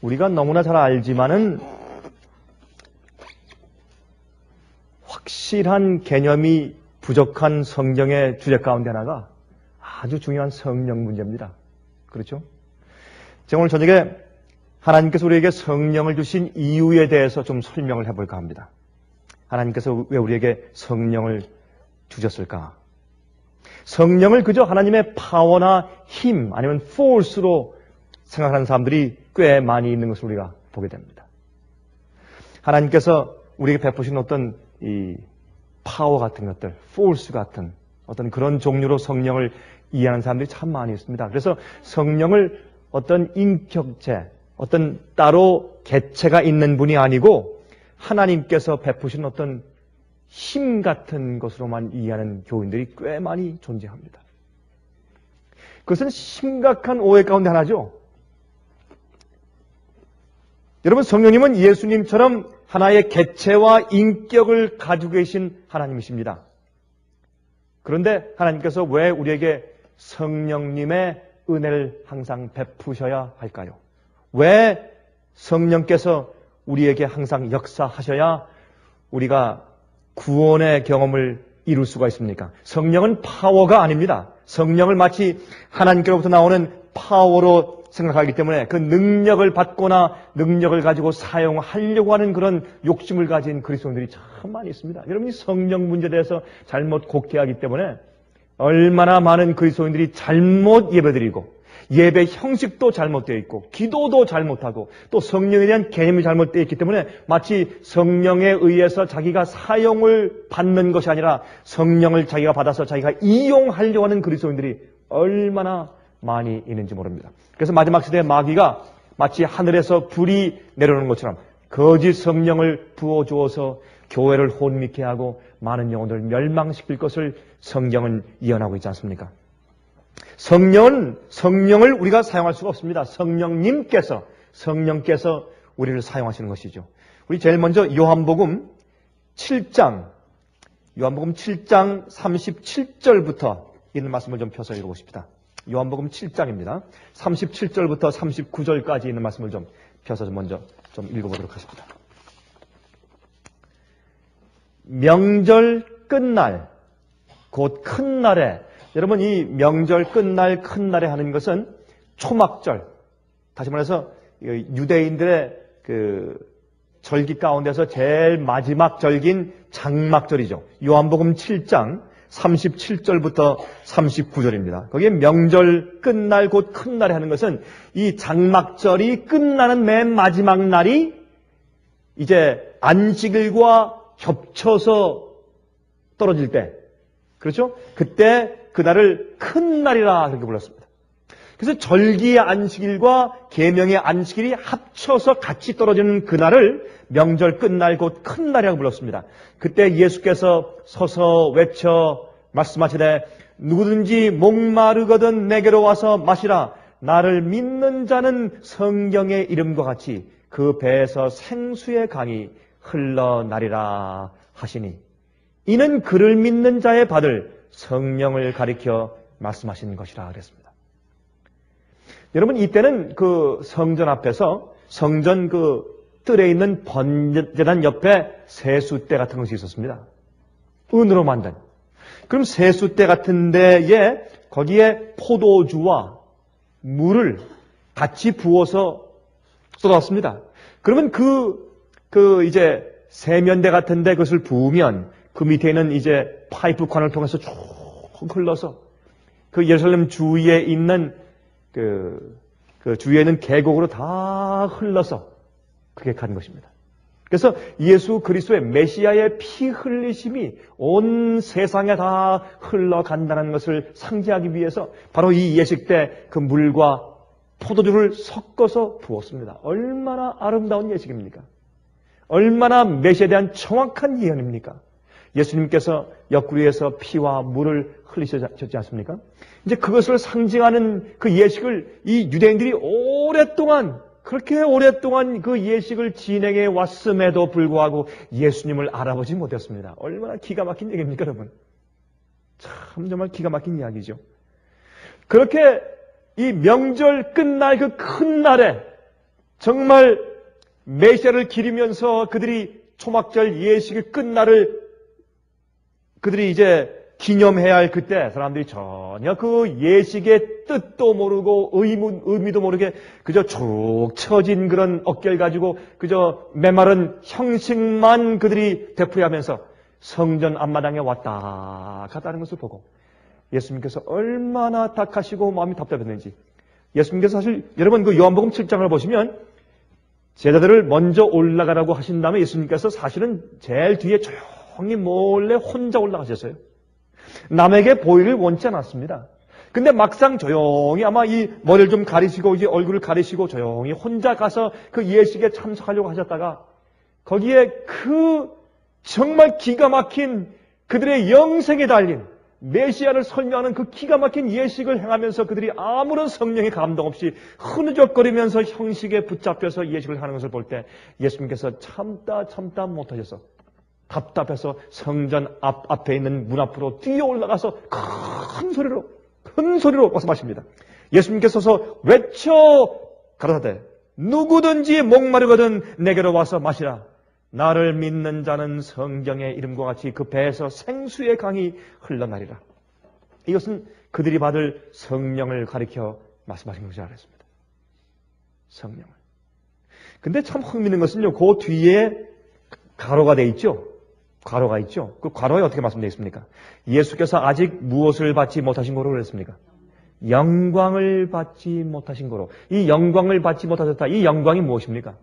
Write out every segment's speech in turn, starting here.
우리가 너무나 잘 알지만은 확실한 개념이 부족한 성경의 주제 가운데 하나가 아주 중요한 성령 문제입니다. 그렇죠? 제가 오늘 저녁에 하나님께서 우리에게 성령을 주신 이유에 대해서 좀 설명을 해볼까 합니다. 하나님께서 왜 우리에게 성령을 주셨을까? 성령을 그저 하나님의 파워나 힘 아니면 force로 생각하는 사람들이 꽤 많이 있는 것을 우리가 보게 됩니다. 하나님께서 우리에게 베푸신 어떤 이 파워 같은 것들, force 같은 어떤 그런 종류로 성령을 이해하는 사람들이 참 많이 있습니다. 그래서 성령을 어떤 인격체, 어떤 따로 개체가 있는 분이 아니고 하나님께서 베푸신 어떤 힘 같은 것으로만 이해하는 교인들이 꽤 많이 존재합니다. 그것은 심각한 오해 가운데 하나죠. 여러분, 성령님은 예수님처럼 하나의 개체와 인격을 가지고 계신 하나님이십니다. 그런데 하나님께서 왜 우리에게 성령님의 은혜를 항상 베푸셔야 할까요? 왜 성령께서 우리에게 항상 역사하셔야 우리가 구원의 경험을 이룰 수가 있습니까? 성령은 파워가 아닙니다. 성령을 마치 하나님께로부터 나오는 파워로 생각하기 때문에 그 능력을 받거나 능력을 가지고 사용하려고 하는 그런 욕심을 가진 그리스도인들이 참 많이 있습니다. 여러분이 성령 문제에 대해서 잘못 곡해하기 때문에 얼마나 많은 그리스도인들이 잘못 예배드리고 예배 형식도 잘못되어 있고 기도도 잘못하고 또 성령에 대한 개념이 잘못되어 있기 때문에 마치 성령에 의해서 자기가 사용을 받는 것이 아니라 성령을 자기가 받아서 자기가 이용하려고 하는 그리스도인들이 얼마나 많이 있는지 모릅니다. 그래서 마지막 시대의 마귀가 마치 하늘에서 불이 내려오는 것처럼 거짓 성령을 부어주어서 교회를 혼미케 하고 많은 영혼들을 멸망시킬 것을 성경은 예언하고 있지 않습니까? 성령을 우리가 사용할 수가 없습니다. 성령께서 우리를 사용하시는 것이죠. 우리 제일 먼저 요한복음 7장 37절부터 있는 말씀을 좀 펴서 읽어보십시다. 요한복음 7장입니다. 37절부터 39절까지 있는 말씀을 좀 펴서 먼저 좀 읽어보도록 하십니다. 명절 끝날, 곧 큰 날에, 여러분 이 명절 끝날 큰 날에 하는 것은 초막절, 다시 말해서 유대인들의 그 절기 가운데서 제일 마지막 절기인 장막절이죠. 요한복음 7장 37절부터 39절입니다. 거기에 명절 끝날 곧 큰 날에 하는 것은 이 장막절이 끝나는 맨 마지막 날이 이제 안식일과 겹쳐서 떨어질 때, 그렇죠? 그때 그날을 큰 날이라 그렇게 불렀습니다. 그래서 절기의 안식일과 계명의 안식일이 합쳐서 같이 떨어지는 그날을 명절 끝날 곧 큰 날이라고 불렀습니다. 그때 예수께서 서서 외쳐 말씀하시되 누구든지 목마르거든 내게로 와서 마시라. 나를 믿는 자는 성경의 이름과 같이 그 배에서 생수의 강이 흘러나리라 하시니 이는 그를 믿는 자의 받을 성령을 가리켜 말씀하신 것이라 그랬습니다. 여러분 이때는 그 성전 앞에서 성전 그 뜰에 있는 번제단 옆에 세숫대 같은 것이 있었습니다. 은으로 만든. 그럼 세숫대 같은 데에 거기에 포도주와 물을 같이 부어서 쏟았습니다. 그러면 이제 세면대 같은 데 그것을 부으면 그 밑에 있는 이제 파이프관을 통해서 쭉 흘러서 그 예루살렘 주위에 있는 그 주위에 있는 계곡으로 다 흘러서 그게 간 것입니다. 그래서 예수 그리스도의 메시아의 피 흘리심이 온 세상에 다 흘러간다는 것을 상징하기 위해서 바로 이 예식 때 그 물과 포도주를 섞어서 부었습니다. 얼마나 아름다운 예식입니까? 얼마나 메시아에 대한 정확한 예언입니까? 예수님께서 옆구리에서 피와 물을 흘리셨지 않습니까? 이제 그것을 상징하는 그 예식을 이 유대인들이 그렇게 오랫동안 그 예식을 진행해 왔음에도 불구하고 예수님을 알아보지 못했습니다. 얼마나 기가 막힌 얘기입니까, 여러분? 참 정말 기가 막힌 이야기죠. 그렇게 이 명절 끝날 그 큰 날에 정말 메시아를 기리면서 그들이 초막절 예식의 끝날을 그들이 이제 기념해야 할 그때 사람들이 전혀 그 예식의 뜻도 모르고 의미도 모르게 그저 축 처진 그런 어깨를 가지고 그저 메마른 형식만 그들이 되풀이하면서 성전 앞마당에 왔다 갔다 하는 것을 보고 예수님께서 얼마나 탁하시고 마음이 답답했는지 예수님께서 사실 여러분 그 요한복음 7장을 보시면 제자들을 먼저 올라가라고 하신 다음에 예수님께서 사실은 제일 뒤에 조용히 몰래 혼자 올라가셨어요. 남에게 보이를 원치 않았습니다. 근데 막상 조용히 아마 이 머리를 좀 가리시고 이제 얼굴을 가리시고 조용히 혼자 가서 그 예식에 참석하려고 하셨다가 거기에 그 정말 기가 막힌 그들의 영생에 달린 메시아를 설명하는 그 기가 막힌 예식을 행하면서 그들이 아무런 성령의 감동 없이 흐느적거리면서 형식에 붙잡혀서 예식을 하는 것을 볼 때 예수님께서 참다 못하셔서 답답해서 성전 앞에 있는 문 앞으로 뛰어 올라가서 큰 소리로 말씀하십니다. 예수님께서 외쳐 가라사대 누구든지 목마르거든 내게로 와서 마시라. 나를 믿는 자는 성경의 이름과 같이 그 배에서 생수의 강이 흘러나리라. 이것은 그들이 받을 성령을 가리켜 말씀하신 것이 알았습니다. 성령을. 근데 참 흥미있는 것은요, 그 뒤에 가로가 돼 있죠. 괄호가 있죠. 그 괄호에 어떻게 말씀되어 있습니까? 예수께서 아직 무엇을 받지 못하신 거로 그랬습니까? 영광을 받지 못하신 거로. 이 영광을 받지 못하셨다. 이 영광이 무엇입니까?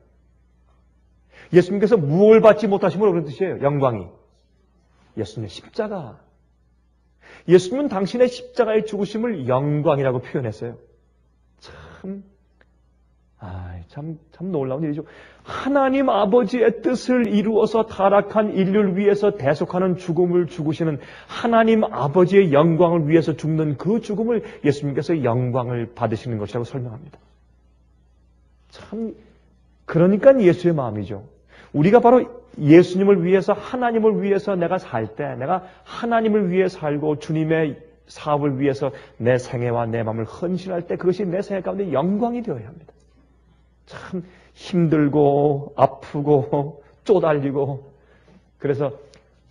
예수님께서 무엇을 받지 못하신 거로 그런 뜻이에요. 영광이. 예수님의 십자가. 예수님은 당신의 십자가의 죽으심을 영광이라고 표현했어요. 참 놀라운 일이죠. 하나님 아버지의 뜻을 이루어서 타락한 인류를 위해서 대속하는 죽음을 죽으시는 하나님 아버지의 영광을 위해서 죽는 그 죽음을 예수님께서 영광을 받으시는 것이라고 설명합니다. 참, 그러니까 예수의 마음이죠. 우리가 바로 예수님을 위해서 하나님을 위해서 내가 살 때 내가 하나님을 위해 살고 주님의 사업을 위해서 내 생애와 내 마음을 헌신할 때 그것이 내 생애 가운데 영광이 되어야 합니다. 참 힘들고 아프고 쪼달리고 그래서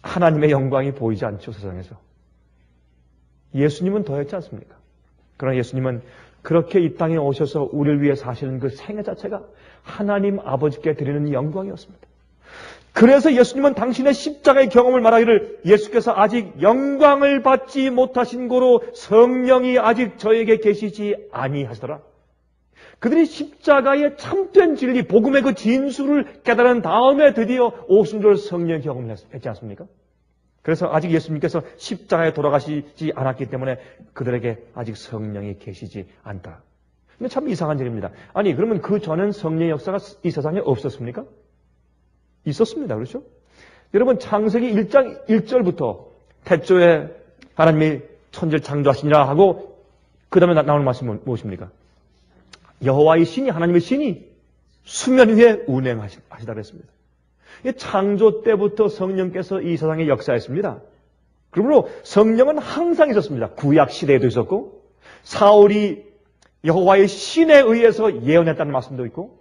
하나님의 영광이 보이지 않죠, 세상에서. 예수님은 더했지 않습니까? 그러나 예수님은 그렇게 이 땅에 오셔서 우리를 위해 사시는 그 생애 자체가 하나님 아버지께 드리는 영광이었습니다. 그래서 예수님은 당신의 십자가의 경험을 말하기를 예수께서 아직 영광을 받지 못하신 고로 성령이 아직 저에게 계시지 아니하시더라. 그들이 십자가의 참된 진리, 복음의 그 진수를 깨달은 다음에 드디어 오순절 성령 경험을 했지 않습니까? 그래서 아직 예수님께서 십자가에 돌아가시지 않았기 때문에 그들에게 아직 성령이 계시지 않다. 근데 참 이상한 일입니다. 아니, 그러면 그 전엔 성령의 역사가 이 세상에 없었습니까? 있었습니다. 그렇죠? 여러분, 창세기 1장 1절부터 태초에 하나님이 천지를 창조하시니라 하고 그 다음에 나오는 말씀은 무엇입니까? 여호와의 신이, 하나님의 신이 수면 위에 운행하시다 그랬습니다. 창조 때부터 성령께서 이 세상에 역사했습니다. 그러므로 성령은 항상 있었습니다. 구약 시대에도 있었고 사울이 여호와의 신에 의해서 예언했다는 말씀도 있고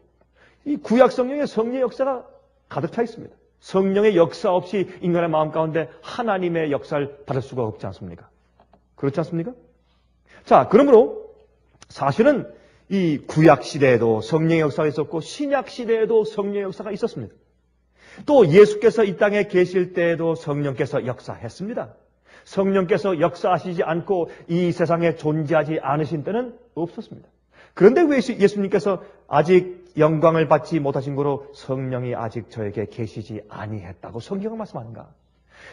이 구약 성령의 성령의 역사가 가득 차 있습니다. 성령의 역사 없이 인간의 마음 가운데 하나님의 역사를 받을 수가 없지 않습니까? 그렇지 않습니까? 자, 그러므로 사실은 이 구약 시대에도 성령의 역사가 있었고 신약 시대에도 성령의 역사가 있었습니다. 또 예수께서 이 땅에 계실 때에도 성령께서 역사했습니다. 성령께서 역사하시지 않고 이 세상에 존재하지 않으신 때는 없었습니다. 그런데 왜 예수님께서 아직 영광을 받지 못하신 거로 성령이 아직 저에게 계시지 아니했다고 성경은 말씀하는가?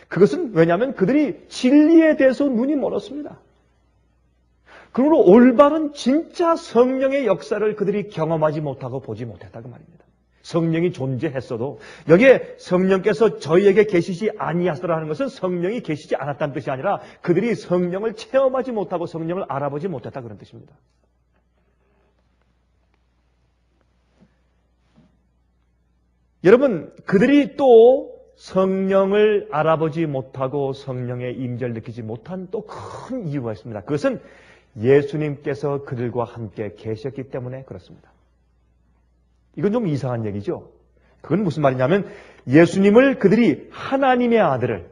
그것은 왜냐하면 그들이 진리에 대해서 눈이 멀었습니다. 그러므로 올바른 진짜 성령의 역사를 그들이 경험하지 못하고 보지 못했다고 말입니다. 성령이 존재했어도 여기에 성령께서 저희에게 계시지 아니하시더라는 것은 성령이 계시지 않았다는 뜻이 아니라 그들이 성령을 체험하지 못하고 성령을 알아보지 못했다 그런 뜻입니다. 여러분, 그들이 또 성령을 알아보지 못하고 성령의 임재를 느끼지 못한 또 큰 이유가 있습니다. 그것은 예수님께서 그들과 함께 계셨기 때문에 그렇습니다. 이건 좀 이상한 얘기죠. 그건 무슨 말이냐면 예수님을 그들이 하나님의 아들을,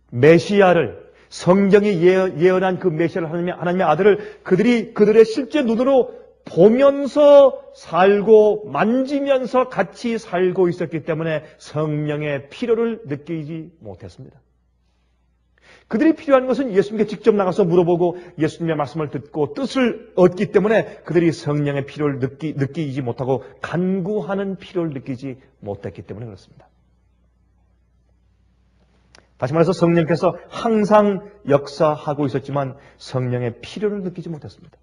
메시아를, 성경이 예언한 그 메시아를 하나님의 아들을 그들이 그들의 실제 눈으로 보면서 살고 만지면서 같이 살고 있었기 때문에 성령의 필요를 느끼지 못했습니다. 그들이 필요한 것은 예수님께 직접 나가서 물어보고 예수님의 말씀을 듣고 뜻을 얻기 때문에 그들이 성령의 필요를 느끼지 못하고 간구하는 필요를 느끼지 못했기 때문에 그렇습니다. 다시 말해서 성령께서 항상 역사하고 있었지만 성령의 필요를 느끼지 못했습니다.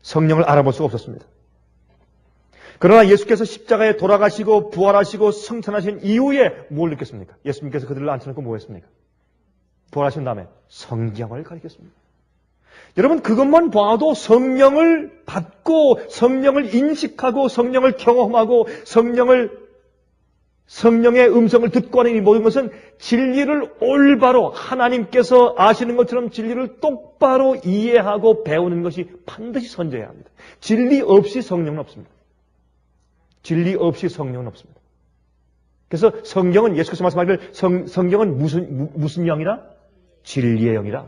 성령을 알아볼 수가 없었습니다. 그러나 예수께서 십자가에 돌아가시고 부활하시고 승천하신 이후에 뭘 느꼈습니까? 예수님께서 그들을 앉혀놓고 뭐 했습니까? 부활하신 다음에 성경을 가르쳤습니다. 여러분 그것만 봐도 성령을 받고 성령을 인식하고 성령을 경험하고 성령의 음성을 듣고 하는 이 모든 것은 진리를 올바로 하나님께서 아시는 것처럼 진리를 똑바로 이해하고 배우는 것이 반드시 선제해야 합니다. 진리 없이 성령은 없습니다. 진리 없이 성령은 없습니다. 그래서 성경은 예수께서 말씀하기를 성경은 무슨 영이라? 진리의 영이라.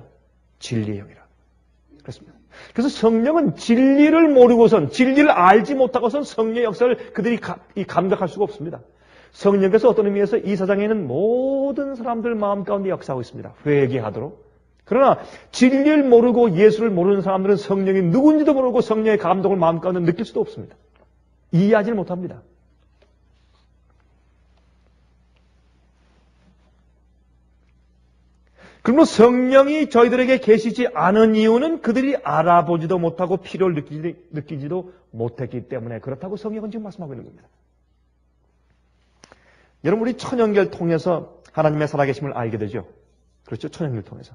진리의 영이라. 그렇습니다. 그래서 성령은 진리를 모르고선 진리를 알지 못하고선 성령의 역사를 그들이 감각할 수가 없습니다. 성령께서 어떤 의미에서 이 세상에 있는 모든 사람들 마음 가운데 역사하고 있습니다. 회개하도록. 그러나 진리를 모르고 예수를 모르는 사람들은 성령이 누군지도 모르고 성령의 감동을 마음 가운데 느낄 수도 없습니다. 이해하지를 못합니다. 그러므로 성령이 저희들에게 계시지 않은 이유는 그들이 알아보지도 못하고 필요를 느끼지도 못했기 때문에 그렇다고 성경은 지금 말씀하고 있는 겁니다. 여러분 우리 천연계를 통해서 하나님의 살아계심을 알게 되죠. 그렇죠? 천연계를 통해서.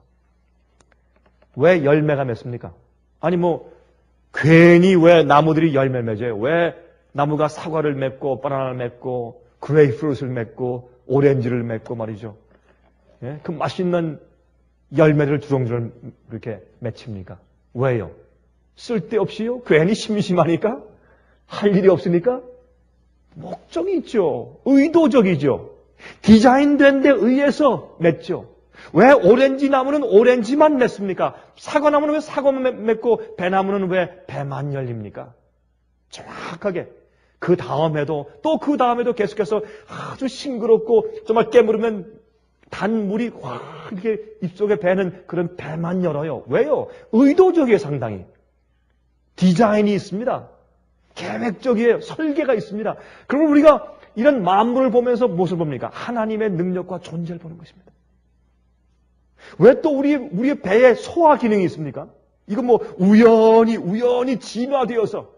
왜 열매가 맺습니까? 아니 괜히 왜 나무들이 열매를 맺어요? 왜 나무가 사과를 맺고 바나나를 맺고 그레이프루트를 맺고 오렌지를 맺고 말이죠. 예? 그 맛있는 열매를 주렁주렁 그렇게 맺힙니까? 왜요? 쓸데없이요? 괜히 심심하니까? 할 일이 없으니까? 목적이 있죠. 의도적이죠. 디자인된 데 의해서 맺죠. 왜 오렌지 나무는 오렌지만 맺습니까? 사과 나무는 왜 사과만 맺고 배나무는 왜 배만 열립니까? 정확하게 그 다음에도 또 그 다음에도 계속해서 아주 싱그럽고 정말 깨물으면 단물이 확 이렇게 입속에 배는 그런 배만 열어요. 왜요? 의도적이에요. 상당히. 디자인이 있습니다. 계획적이에요. 설계가 있습니다. 그럼 우리가 이런 만물을 보면서 무엇을 봅니까? 하나님의 능력과 존재를 보는 것입니다. 왜 또 우리의 배에 소화 기능이 있습니까? 이건 우연히 진화되어서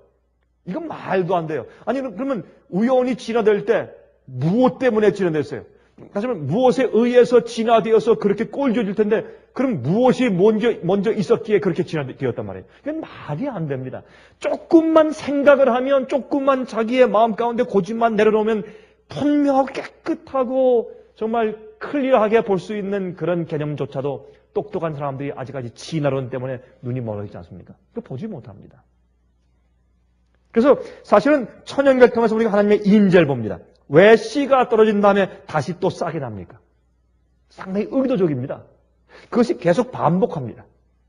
이건 말도 안 돼요. 아니 그러면 우연히 진화될 때 무엇 때문에 진화됐어요? 다시 말하면 무엇에 의해서 진화되어서 그렇게 꼴져질 텐데 그럼 무엇이 먼저 있었기에 그렇게 진화되었단 말이에요. 이건 말이 안 됩니다. 조금만 생각을 하면 조금만 자기의 마음 가운데 고집만 내려놓으면 분명하고 깨끗하고 정말 클리어하게 볼 수 있는 그런 개념조차도 똑똑한 사람들이 아직까지 진화론 때문에 눈이 멀어지지 않습니까? 그거 보지 못합니다. 그래서 사실은 천연계를 통해서 우리가 하나님의 인재를 봅니다. 왜 씨가 떨어진 다음에 다시 또 싹이 납니까? 상당히 의도적입니다. 그것이 계속 반복합니다.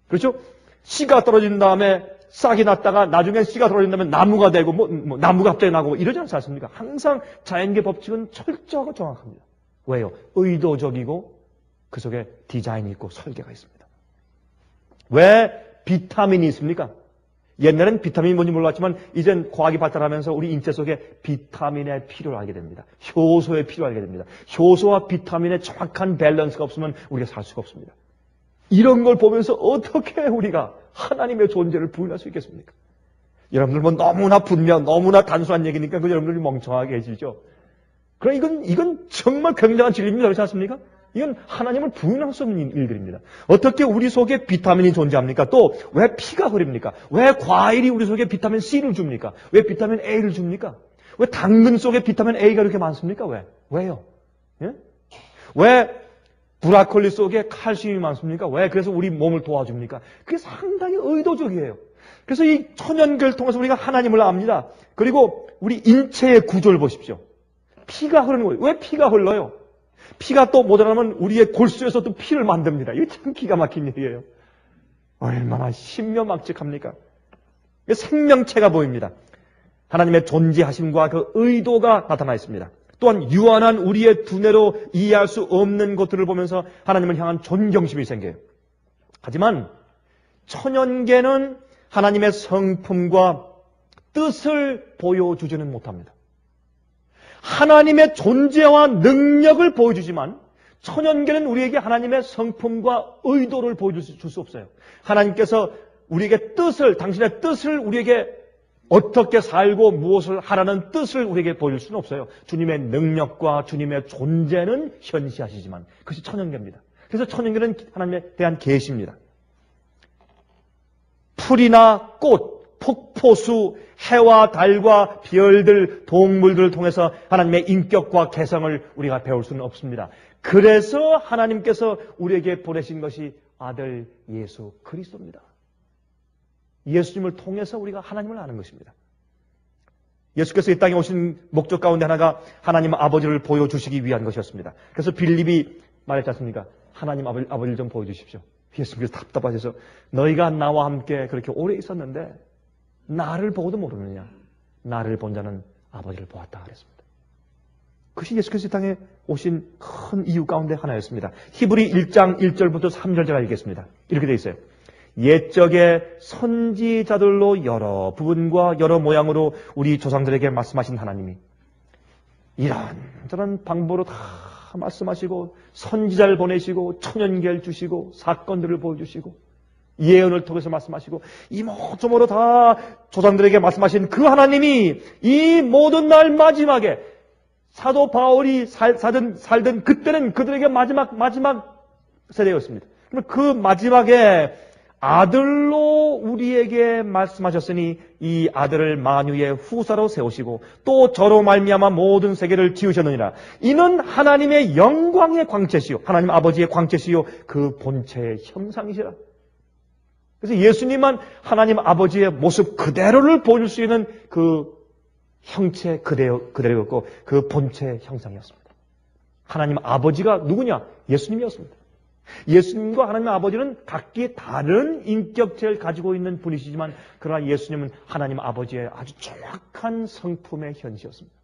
그렇죠? 씨가 떨어진 다음에 싹이 났다가 나중엔 씨가 떨어진 다음에 나무가 되고 나무가 갑자기 나고 이러지 않습니까? 항상 자연계 법칙은 철저하고 정확합니다. 왜요? 의도적이고 그 속에 디자인이 있고 설계가 있습니다. 왜 비타민이 있습니까? 옛날엔 비타민이 뭔지 몰랐지만 이젠 과학이 발달하면서 우리 인체 속에 비타민의 필요를 알게 됩니다. 효소의 필요를 알게 됩니다. 효소와 비타민의 정확한 밸런스가 없으면 우리가 살 수가 없습니다. 이런 걸 보면서 어떻게 우리가 하나님의 존재를 부인할 수 있겠습니까? 여러분들 너무나 분명, 너무나 단순한 얘기니까 그 여러분들이 멍청하게 계시죠. 그럼 이건 정말 굉장한 진리입니다. 그렇지 않습니까? 이건 하나님을 부인할 수 없는 일들입니다. 어떻게 우리 속에 비타민이 존재합니까? 또 왜 피가 흐립니까? 왜 과일이 우리 속에 비타민 C를 줍니까? 왜 비타민 A를 줍니까? 왜 당근 속에 비타민 A가 이렇게 많습니까? 왜요? 예? 왜 브로콜리 속에 칼슘이 많습니까? 왜? 그래서 우리 몸을 도와줍니까? 그게 상당히 의도적이에요. 그래서 이 천연계를 통해서 우리가 하나님을 압니다. 그리고 우리 인체의 구조를 보십시오. 피가 흐르는 거예요. 왜 피가 흘러요? 피가 또 모자라면 우리의 골수에서 또 피를 만듭니다. 이거 참 기가 막힌 일이에요. 얼마나 신묘막측합니까? 생명체가 보입니다. 하나님의 존재하심과 그 의도가 나타나 있습니다. 또한 유한한 우리의 두뇌로 이해할 수 없는 것들을 보면서 하나님을 향한 존경심이 생겨요. 하지만 천연계는 하나님의 성품과 뜻을 보여주지는 못합니다. 하나님의 존재와 능력을 보여주지만 천연계는 우리에게 하나님의 성품과 의도를 보여줄 수 없어요. 하나님께서 우리에게 당신의 뜻을 우리에게 어떻게 살고 무엇을 하라는 뜻을 우리에게 보여줄 수는 없어요. 주님의 능력과 주님의 존재는 현시하시지만 그것이 천연계입니다. 그래서 천연계는 하나님에 대한 계시입니다. 풀이나 꽃, 폭포수, 해와 달과 별들, 동물들을 통해서 하나님의 인격과 개성을 우리가 배울 수는 없습니다. 그래서 하나님께서 우리에게 보내신 것이 아들 예수 그리스도입니다. 예수님을 통해서 우리가 하나님을 아는 것입니다. 예수께서 이 땅에 오신 목적 가운데 하나가 하나님 아버지를 보여주시기 위한 것이었습니다. 그래서 빌립이 말했지 않습니까? 하나님 아버지를 좀 보여주십시오. 예수님께서 답답하셔서 너희가 나와 함께 그렇게 오래 있었는데 나를 보고도 모르느냐? 나를 본 자는 아버지를 보았다 그랬습니다. 그것이 예수께서 이 땅에 오신 큰 이유 가운데 하나였습니다. 히브리 1장 1절부터 3절 제가 읽겠습니다. 이렇게 되어 있어요. 옛적에 선지자들로 여러 부분과 여러 모양으로 우리 조상들에게 말씀하신 하나님이 이런저런 방법으로 다 말씀하시고 선지자를 보내시고 천연계를 주시고 사건들을 보여주시고 예언을 통해서 말씀하시고 이모저모로 다 조상들에게 말씀하신 그 하나님이 이 모든 날 마지막에 사도 바울이 살던 그때는 그들에게 마지막 세대였습니다. 그러면 그 마지막에 아들로 우리에게 말씀하셨으니 이 아들을 만유의 후사로 세우시고 또 저로 말미암아 모든 세계를 지으셨느니라. 이는 하나님의 영광의 광채시요 하나님 아버지의 광채시요 그 본체의 형상이시라. 그래서 예수님만 하나님 아버지의 모습 그대로를 보여줄 수 있는 그 형체 그대로였고 그 본체의 형상이었습니다. 하나님 아버지가 누구냐? 예수님이었습니다. 예수님과 하나님 아버지는 각기 다른 인격체를 가지고 있는 분이시지만 그러나 예수님은 하나님 아버지의 아주 정확한 성품의 현시였습니다.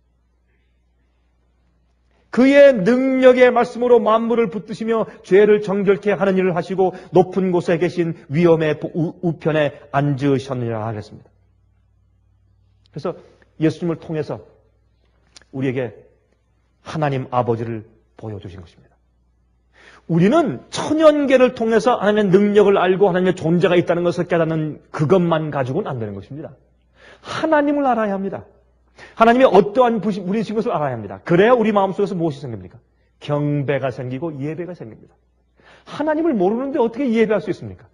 그의 능력의 말씀으로 만물을 붙드시며 죄를 정결케 하는 일을 하시고 높은 곳에 계신 위엄의 우편에 앉으셨느니라 하겠습니다. 그래서 예수님을 통해서 우리에게 하나님 아버지를 보여주신 것입니다. 우리는 천연계를 통해서 하나님의 능력을 알고 하나님의 존재가 있다는 것을 깨닫는 그것만 가지고는 안 되는 것입니다. 하나님을 알아야 합니다. 하나님의 어떠한 분이신 것을 알아야 합니다. 그래야 우리 마음속에서 무엇이 생깁니까? 경배가 생기고 예배가 생깁니다. 하나님을 모르는데 어떻게 예배할 수 있습니까?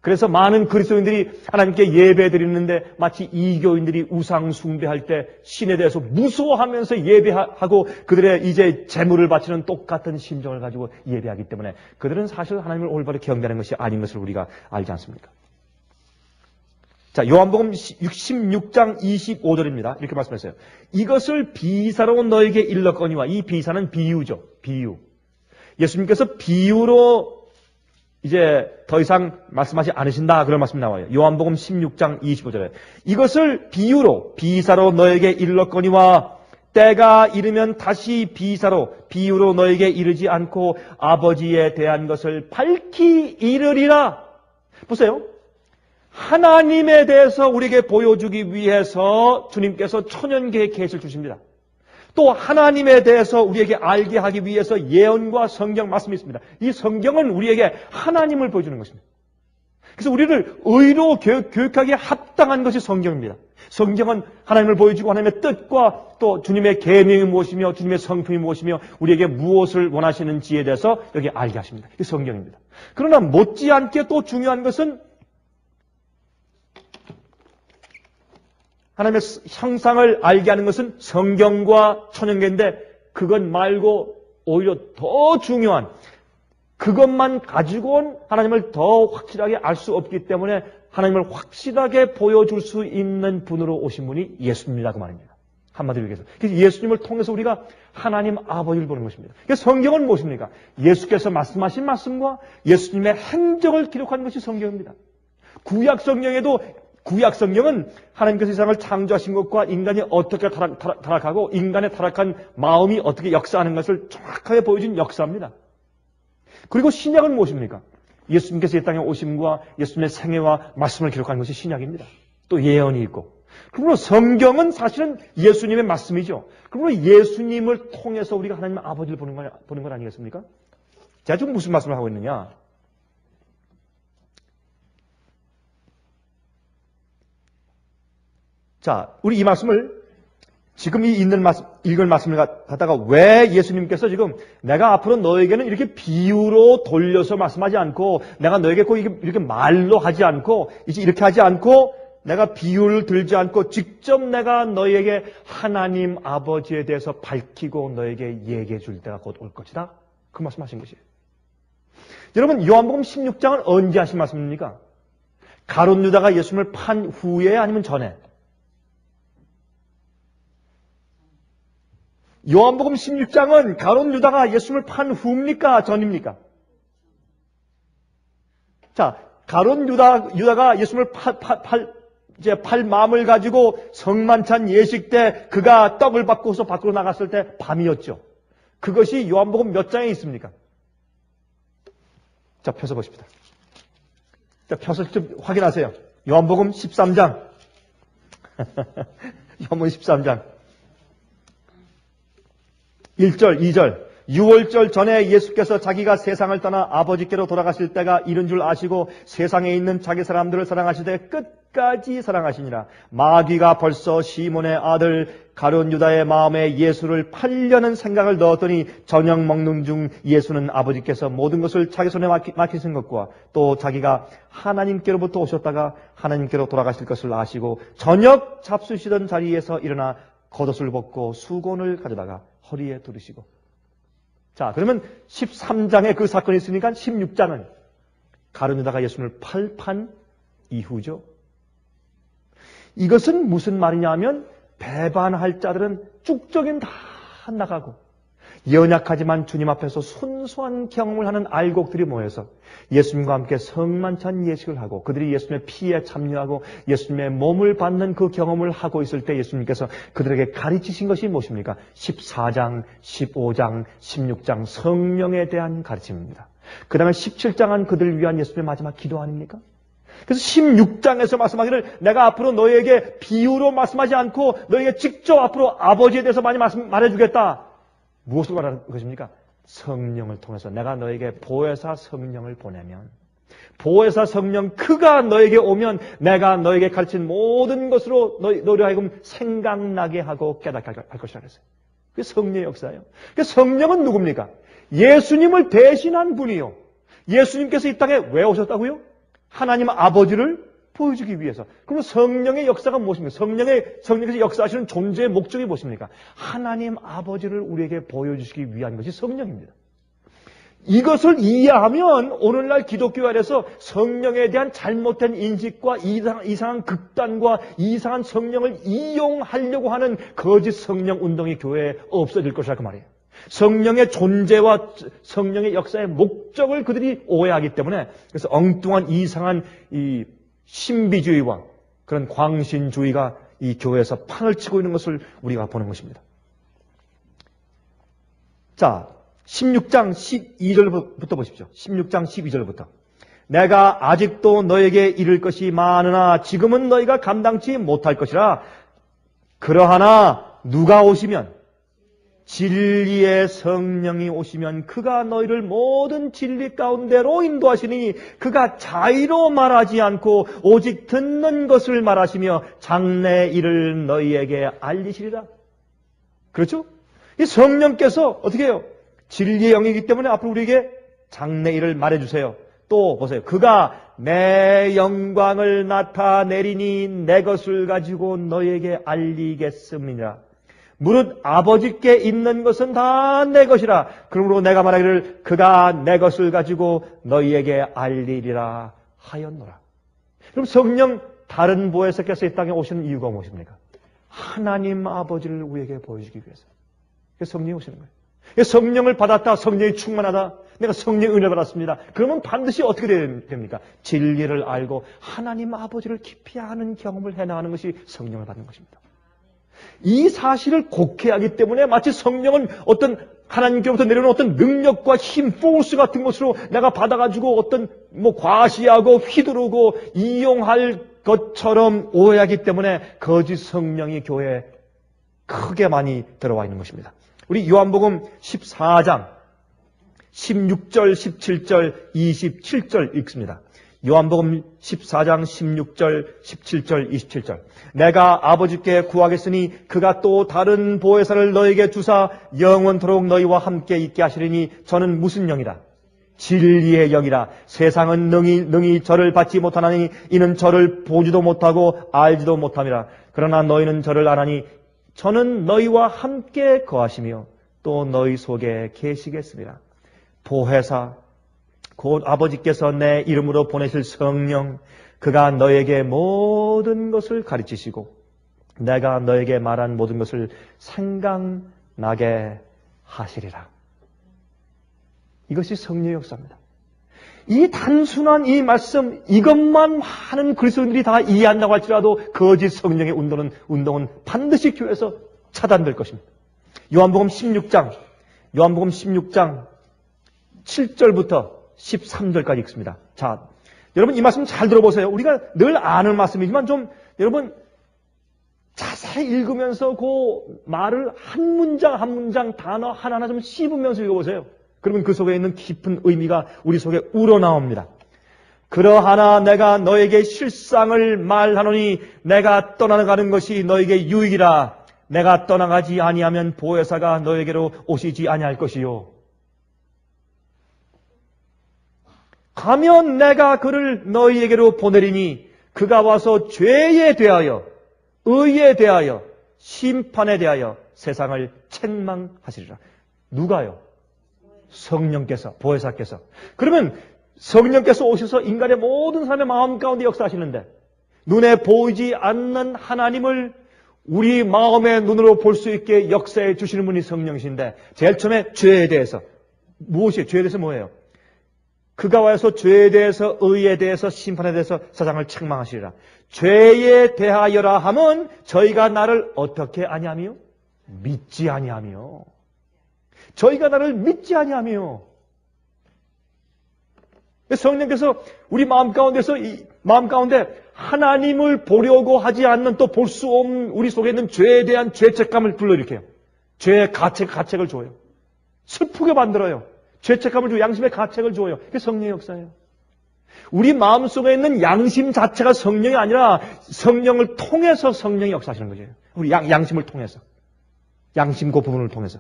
그래서 많은 그리스도인들이 하나님께 예배드리는데 마치 이교인들이 우상 숭배할 때 신에 대해서 무서워하면서 예배하고 그들의 이제 제물을 바치는 똑같은 심정을 가지고 예배하기 때문에 그들은 사실 하나님을 올바르게 경배하는 것이 아닌 것을 우리가 알지 않습니까? 자, 요한복음 16장 25절입니다. 이렇게 말씀했어요. 이것을 비사로 너에게 일렀거니와 이 비사는 비유죠. 비유. 예수님께서 비유로 이제 더 이상 말씀하지 않으신다 그런 말씀이 나와요. 요한복음 16장 25절에 이것을 비유로 비사로 너에게 일렀거니와 때가 이르면 다시 비유로 너에게 이르지 않고 아버지에 대한 것을 밝히 이르리라. 보세요. 하나님에 대해서 우리에게 보여주기 위해서 주님께서 천연계의 계시를 주십니다. 또 하나님에 대해서 우리에게 알게 하기 위해서 예언과 성경 말씀이 있습니다. 이 성경은 우리에게 하나님을 보여주는 것입니다. 그래서 우리를 의로 교육하기에 합당한 것이 성경입니다. 성경은 하나님을 보여주고 하나님의 뜻과 또 주님의 계명이 무엇이며 주님의 성품이 무엇이며 우리에게 무엇을 원하시는지에 대해서 여기 알게 하십니다. 이게 성경입니다. 그러나 못지않게 또 중요한 것은 하나님의 형상을 알게 하는 것은 성경과 천연계인데 그것 말고 오히려 더 중요한 그것만 가지고는 하나님을 더 확실하게 알 수 없기 때문에 하나님을 확실하게 보여줄 수 있는 분으로 오신 분이 예수님이라고 말입니다. 한마디로 얘기해서. 그래서 예수님을 통해서 우리가 하나님 아버지를 보는 것입니다. 그래서 성경은 무엇입니까? 예수께서 말씀하신 말씀과 예수님의 행적을 기록한 것이 성경입니다. 구약 성경은 하나님께서 세상을 창조하신 것과 인간이 어떻게 타락하고 인간의 타락한 마음이 어떻게 역사하는 것을 정확하게 보여준 역사입니다. 그리고 신약은 무엇입니까? 예수님께서 이 땅에 오심과 예수님의 생애와 말씀을 기록한 것이 신약입니다. 또 예언이 있고. 그러므로 성경은 사실은 예수님의 말씀이죠. 그러므로 예수님을 통해서 우리가 하나님 아버지를 보는 것 아니겠습니까? 제가 지금 무슨 말씀을 하고 있느냐? 자, 우리 이 말씀을 지금 이 읽은 말씀을 갖다가 왜 예수님께서 지금 내가 앞으로 너에게는 이렇게 비유로 돌려서 말씀하지 않고 내가 너에게 꼭 이렇게 말로 하지 않고 이제 이렇게 하지 않고 내가 비유를 들지 않고 직접 내가 너에게 하나님 아버지에 대해서 밝히고 너에게 얘기해 줄 때가 곧 올 것이다. 그 말씀하신 것이에요. 여러분 요한복음 16장은 언제 하신 말씀입니까? 가룟 유다가 예수님을 판 후에 아니면 전에? 요한복음 16장은 가룟 유다가 예수님을 판 후입니까? 전입니까? 자, 가룟 유다가 예수님을 팔 마음을 가지고 성만찬 예식 때 그가 떡을 받고서 밖으로 나갔을 때 밤이었죠. 그것이 요한복음 몇 장에 있습니까? 자, 펴서 보십시다. 자, 펴서 좀 확인하세요. 요한복음 13장. 요한복음 13장. 1절, 2절. 6월절 전에 예수께서 자기가 세상을 떠나 아버지께로 돌아가실 때가 이른 줄 아시고 세상에 있는 자기 사람들을 사랑하실 때 끝까지 사랑하시니라. 마귀가 벌써 시몬의 아들 가룟 유다의 마음에 예수를 팔려는 생각을 넣었더니 저녁 먹는 중 예수는 아버지께서 모든 것을 자기 손에 맡기신 것과 또 자기가 하나님께로부터 오셨다가 하나님께로 돌아가실 것을 아시고 저녁 잡수시던 자리에서 일어나 겉옷을 벗고 수건을 가져다가 허리에 두르시고. 자, 그러면 13장에 그 사건이 있으니까 16장은 가룟 유다가 예수님을 팔판 이후죠. 이것은 무슨 말이냐 하면 배반할 자들은 쭉적인 다 나가고 연약하지만 주님 앞에서 순수한 경험을 하는 알곡들이 모여서 예수님과 함께 성만찬 예식을 하고 그들이 예수님의 피에 참여하고 예수님의 몸을 받는 그 경험을 하고 있을 때 예수님께서 그들에게 가르치신 것이 무엇입니까? 14장, 15장, 16장 성령에 대한 가르침입니다. 그 다음에 17장은 그들을 위한 예수님의 마지막 기도 아닙니까? 그래서 16장에서 말씀하기를 내가 앞으로 너에게 비유로 말씀하지 않고 너에게 직접 앞으로 아버지에 대해서 많이 말해주겠다. 무엇을 말하는 것입니까? 성령을 통해서 내가 너에게 보혜사 성령을 보내면 보혜사 성령 그가 너에게 오면 내가 너에게 가르친 모든 것으로 너희로 하여금 생각나게 하고 깨닫게 할 것이라 그랬어요. 그게 성령의 역사예요. 성령은 누굽니까? 예수님을 대신한 분이요. 예수님께서 이 땅에 왜 오셨다고요? 하나님 아버지를 보여주기 위해서. 그럼 성령의 역사가 무엇입니까? 성령께서 역사하시는 존재의 목적이 무엇입니까? 하나님 아버지를 우리에게 보여주시기 위한 것이 성령입니다. 이것을 이해하면 오늘날 기독교 안에서 성령에 대한 잘못된 인식과 이상한 극단과 이상한 성령을 이용하려고 하는 거짓 성령 운동이 교회에 없어질 것이라 그 말이에요. 성령의 존재와 성령의 역사의 목적을 그들이 오해하기 때문에 그래서 엉뚱한 이상한 이 신비주의와 그런 광신주의가 이 교회에서 판을 치고 있는 것을 우리가 보는 것입니다. 자, 16장 12절부터 보십시오. 16장 12절부터. 내가 아직도 너에게 이를 것이 많으나 지금은 너희가 감당치 못할 것이라. 그러하나 누가 오시면 진리의 성령이 오시면 그가 너희를 모든 진리 가운데로 인도하시니 그가 자의로 말하지 않고 오직 듣는 것을 말하시며 장래 일을 너희에게 알리시리라. 그렇죠? 이 성령께서 어떻게 해요? 진리의 영이기 때문에 앞으로 우리에게 장래 일을 말해주세요. 또 보세요. 그가 내 영광을 나타내리니 내 것을 가지고 너희에게 알리겠습니다. 무릇 아버지께 있는 것은 다 내 것이라. 그러므로 내가 말하기를 그가 내 것을 가지고 너희에게 알리리라 하였노라. 그럼 성령 다른 보혜사께서 이 땅에 오시는 이유가 무엇입니까? 하나님 아버지를 우리에게 보여주기 위해서. 성령이 오시는 거예요. 성령을 받았다, 성령이 충만하다, 내가 성령 은혜 받았습니다. 그러면 반드시 어떻게 됩니까? 진리를 알고 하나님 아버지를 깊이 아는 경험을 해나가는 것이 성령을 받는 것입니다. 이 사실을 곡해하기 때문에 마치 성령은 어떤 하나님께로부터 내려오는 어떤 능력과 힘, 포스 같은 것으로 내가 받아가지고 어떤 과시하고 휘두르고 이용할 것처럼 오해하기 때문에 거짓 성령이 교회에 크게 많이 들어와 있는 것입니다. 우리 요한복음 14장 16절, 17절, 27절 읽습니다. 요한복음 14장 16절, 17절, 27절. 내가 아버지께 구하겠으니 그가 또 다른 보혜사를 너에게 주사 영원토록 너희와 함께 있게 하시리니 저는 무슨 영이라? 진리의 영이라. 세상은 능히 저를 받지 못하나니 이는 저를 보지도 못하고 알지도 못함이라. 그러나 너희는 저를 아나니 저는 너희와 함께 거하시며 또 너희 속에 계시겠습니다. 보혜사, 곧 아버지께서 내 이름으로 보내실 성령, 그가 너에게 모든 것을 가르치시고 내가 너에게 말한 모든 것을 생각나게 하시리라. 이것이 성령의 역사입니다. 이 단순한 이 말씀, 이것만 많은 그리스도인들이 다 이해한다고 할지라도 거짓 성령의 운동은 반드시 교회에서 차단될 것입니다. 요한복음 16장 7절부터 13절까지 읽습니다. 자, 여러분 이 말씀 잘 들어보세요. 우리가 늘 아는 말씀이지만 좀 여러분 자세히 읽으면서 그 말을 한 문장 한 문장 단어 하나하나 좀 씹으면서 읽어보세요. 그러면 그 속에 있는 깊은 의미가 우리 속에 우러나옵니다. 그러하나 내가 너에게 실상을 말하노니 내가 떠나가는 것이 너에게 유익이라. 내가 떠나가지 아니하면 보혜사가 너에게로 오시지 아니할 것이요. 가면 내가 그를 너희에게로 보내리니 그가 와서 죄에 대하여 의에 대하여 심판에 대하여 세상을 책망하시리라. 누가요? 성령께서, 보혜사께서. 그러면 성령께서 오셔서 인간의 모든 사람의 마음 가운데 역사하시는데 눈에 보이지 않는 하나님을 우리 마음의 눈으로 볼 수 있게 역사해 주시는 분이 성령이신데 제일 처음에 죄에 대해서 무엇이에요? 죄에 대해서 뭐예요? 그가 와서 죄에 대해서 의에 대해서 심판에 대해서 세상을 책망하시리라. 죄에 대하여라 하면 저희가 나를 어떻게 아냐며? 믿지 아니하며. 저희가 나를 믿지 아니하며. 성령께서 우리 마음 가운데서 이 마음 가운데 하나님을 보려고 하지 않는 또 볼 수 없는 우리 속에 있는 죄에 대한 죄책감을 불러일으켜요. 죄의 가책을 줘요. 슬프게 만들어요. 죄책감을 주고 양심의 가책을 줘요. 그게 성령의 역사예요. 우리 마음속에 있는 양심 자체가 성령이 아니라 성령을 통해서 성령이 역사하시는 거죠. 우리 양심을 통해서. 양심 그 부분을 통해서.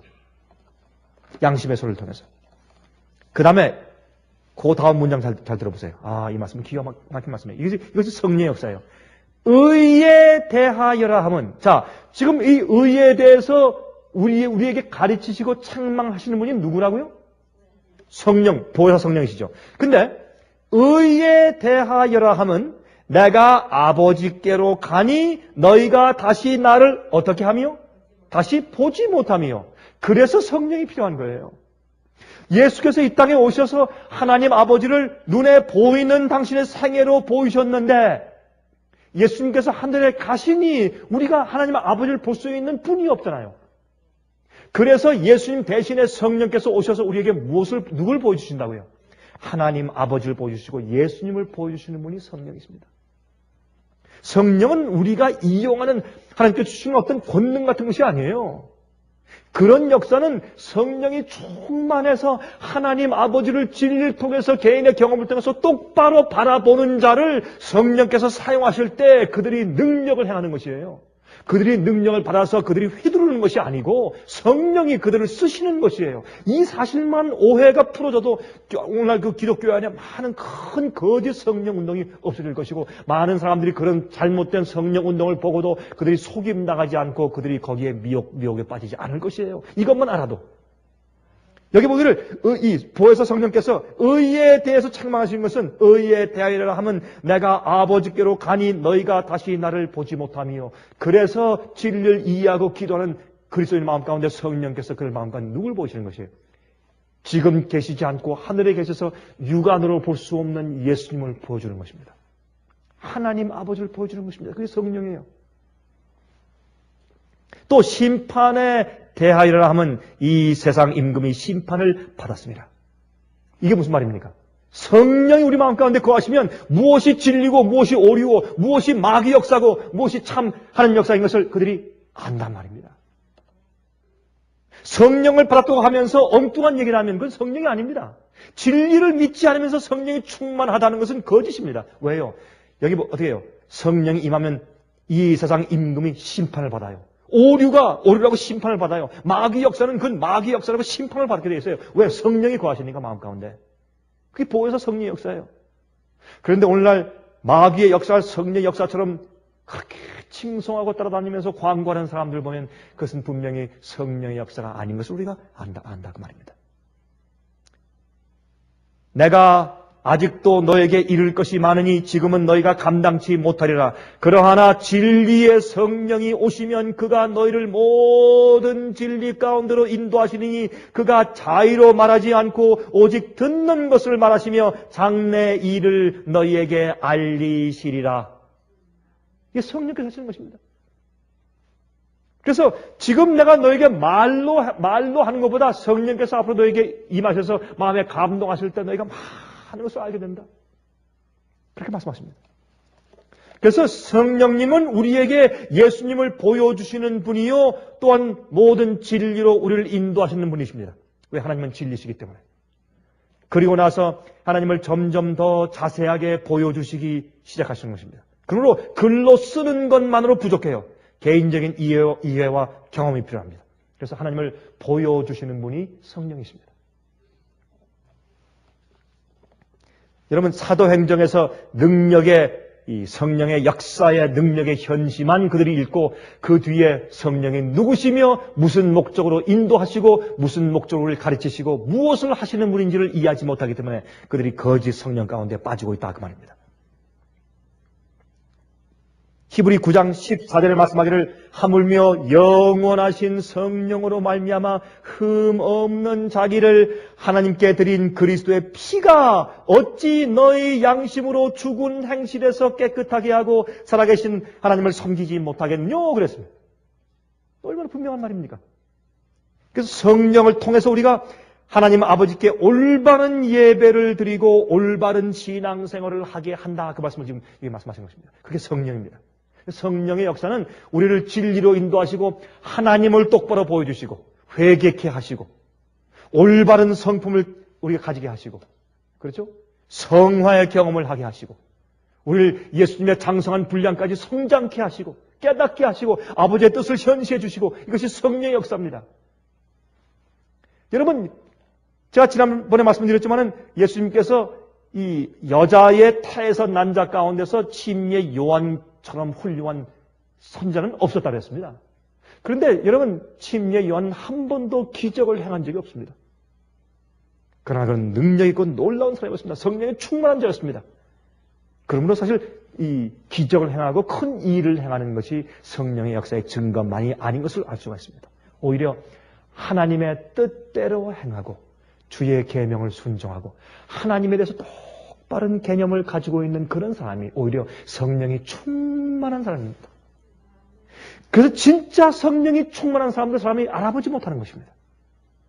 양심의 소리를 통해서. 그 다음에 그 다음 문장 잘 들어보세요. 아, 이 말씀은 기가 막힌 말씀이에요. 이것이 성령의 역사예요. 의에 대하여라 하면, 자, 지금 이 의에 대해서 우리에게 가르치시고 책망하시는 분이 누구라고요? 성령, 보혜사 성령이시죠. 근데 의에 대하여라 하면 내가 아버지께로 가니 너희가 다시 나를 어떻게 하며? 다시 보지 못하며. 그래서 성령이 필요한 거예요. 예수께서 이 땅에 오셔서 하나님 아버지를 눈에 보이는 당신의 생애로 보이셨는데 예수님께서 하늘에 가시니 우리가 하나님 아버지를 볼 수 있는 분이 없잖아요. 그래서 예수님 대신에 성령께서 오셔서 우리에게 누굴 보여주신다고요? 하나님 아버지를 보여주시고 예수님을 보여주시는 분이 성령이십니다. 성령은 우리가 이용하는 하나님께 주시는 어떤 권능 같은 것이 아니에요. 그런 역사는 성령이 충만해서 하나님 아버지를 진리를 통해서 개인의 경험을 통해서 똑바로 바라보는 자를 성령께서 사용하실 때 그들이 능력을 행하는 것이에요. 그들이 능력을 받아서 그들이 휘두르는 것이 아니고 성령이 그들을 쓰시는 것이에요. 이 사실만 오해가 풀어져도 오늘날 그 기독교 안에 많은 큰 거짓 성령 운동이 없어질 것이고, 많은 사람들이 그런 잘못된 성령 운동을 보고도 그들이 속임 나가지 않고 그들이 거기에 미혹에 빠지지 않을 것이에요. 이것만 알아도. 여기 보기를 이 보혜사 성령께서 의에 대해서 책망하신 것은, 의에 대하여라 하면 내가 아버지께로 가니 너희가 다시 나를 보지 못하며, 그래서 진리를 이해하고 기도하는 그리스도인 마음 가운데 성령께서 그를 마음 가운데 누굴 보시는 것이에요? 지금 계시지 않고 하늘에 계셔서 육안으로 볼 수 없는 예수님을 보여주는 것입니다. 하나님 아버지를 보여주는 것입니다. 그게 성령이에요. 또 심판에 대하여라 하면 이 세상 임금이 심판을 받았습니다. 이게 무슨 말입니까? 성령이 우리 마음 가운데 거하시면 무엇이 진리고 무엇이 오류고 무엇이 마귀 역사고 무엇이 참 하는 역사인 것을 그들이 안단 말입니다. 성령을 받았다고 하면서 엉뚱한 얘기를 하면 그건 성령이 아닙니다. 진리를 믿지 않으면서 성령이 충만하다는 것은 거짓입니다. 왜요? 여기 어떻게 해요? 성령이 임하면 이 세상 임금이 심판을 받아요. 오류라고 심판을 받아요. 마귀 역사는 그건 마귀 역사라고 심판을 받게 되어 있어요. 왜? 성령이 거하시니까 마음 가운데. 그게 보혜사 성령의 역사예요. 그런데 오늘날 마귀의 역사를 성령의 역사처럼 그렇게 칭송하고 따라다니면서 광고하는 사람들 보면 그것은 분명히 성령의 역사가 아닌 것을 우리가 안다 그 말입니다. 내가 아직도 너에게 이룰 것이 많으니 지금은 너희가 감당치 못하리라. 그러하나 진리의 성령이 오시면 그가 너희를 모든 진리 가운데로 인도하시니 그가 자의로 말하지 않고 오직 듣는 것을 말하시며 장래 일을 너희에게 알리시리라. 이게 성령께서 하시는 것입니다. 그래서 지금 내가 너에게 말로 하는 것보다 성령께서 앞으로 너에게 임하셔서 마음에 감동하실 때 너희가 하는 것을 알게 된다. 그렇게 말씀하십니다. 그래서 성령님은 우리에게 예수님을 보여주시는 분이요, 또한 모든 진리로 우리를 인도하시는 분이십니다. 왜? 하나님은 진리시기 때문에. 그리고 나서 하나님을 점점 더 자세하게 보여주시기 시작하시는 것입니다. 그러므로 글로 쓰는 것만으로 부족해요. 개인적인 이해와 경험이 필요합니다. 그래서 하나님을 보여주시는 분이 성령이십니다. 여러분, 사도행정에서 이 성령의 역사의 능력의 현시만 그들이 읽고 그 뒤에 성령이 누구시며 무슨 목적으로 인도하시고 무슨 목적으로 가르치시고 무엇을 하시는 분인지를 이해하지 못하기 때문에 그들이 거짓 성령 가운데 빠지고 있다 그 말입니다. 히브리 9장 14절에 말씀하기를 하물며 영원하신 성령으로 말미암아 흠 없는 자기를 하나님께 드린 그리스도의 피가 어찌 너희 양심으로 죽은 행실에서 깨끗하게 하고 살아계신 하나님을 섬기지 못하겠뇨 그랬습니다. 얼마나 분명한 말입니까? 그래서 성령을 통해서 우리가 하나님 아버지께 올바른 예배를 드리고 올바른 신앙생활을 하게 한다 그 말씀을 지금 말씀하신 것입니다. 그게 성령입니다. 성령의 역사는 우리를 진리로 인도하시고 하나님을 똑바로 보여주시고 회개케 하시고 올바른 성품을 우리가 가지게 하시고, 그렇죠? 성화의 경험을 하게 하시고 우리를 예수님의 장성한 분량까지 성장케 하시고 깨닫게 하시고 아버지의 뜻을 현시해 주시고, 이것이 성령의 역사입니다. 여러분, 제가 지난번에 말씀드렸지만은 예수님께서 이 여자의 태에서 난 자 가운데서 침례 요한처럼 훌륭한 선자는 없었다고 했습니다. 그런데 여러분, 침례 요한은 한 번도 기적을 행한 적이 없습니다. 그러나 그는 능력 있고 놀라운 사람이었습니다. 성령에 충만한 자였습니다. 그러므로 사실 이 기적을 행하고 큰 일을 행하는 것이 성령의 역사의 증거만이 아닌 것을 알 수가 있습니다. 오히려 하나님의 뜻대로 행하고 주의 계명을 순종하고 하나님에 대해서 똑바른 개념을 가지고 있는 그런 사람이 오히려 성령이 충만한 사람입니다. 그래서 진짜 성령이 충만한 사람이 알아보지 못하는 것입니다.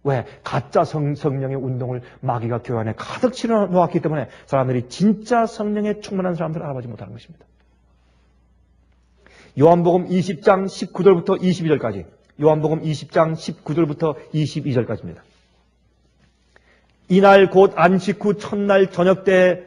왜? 가짜 성령의 운동을 마귀가 교회 안에 가득 치러 놓았기 때문에 사람들이 진짜 성령에 충만한 사람들을 알아보지 못하는 것입니다. 요한복음 20장 19절부터 22절까지, 요한복음 20장 19절부터 22절까지입니다. 이날 곧 안식 후 첫날 저녁 때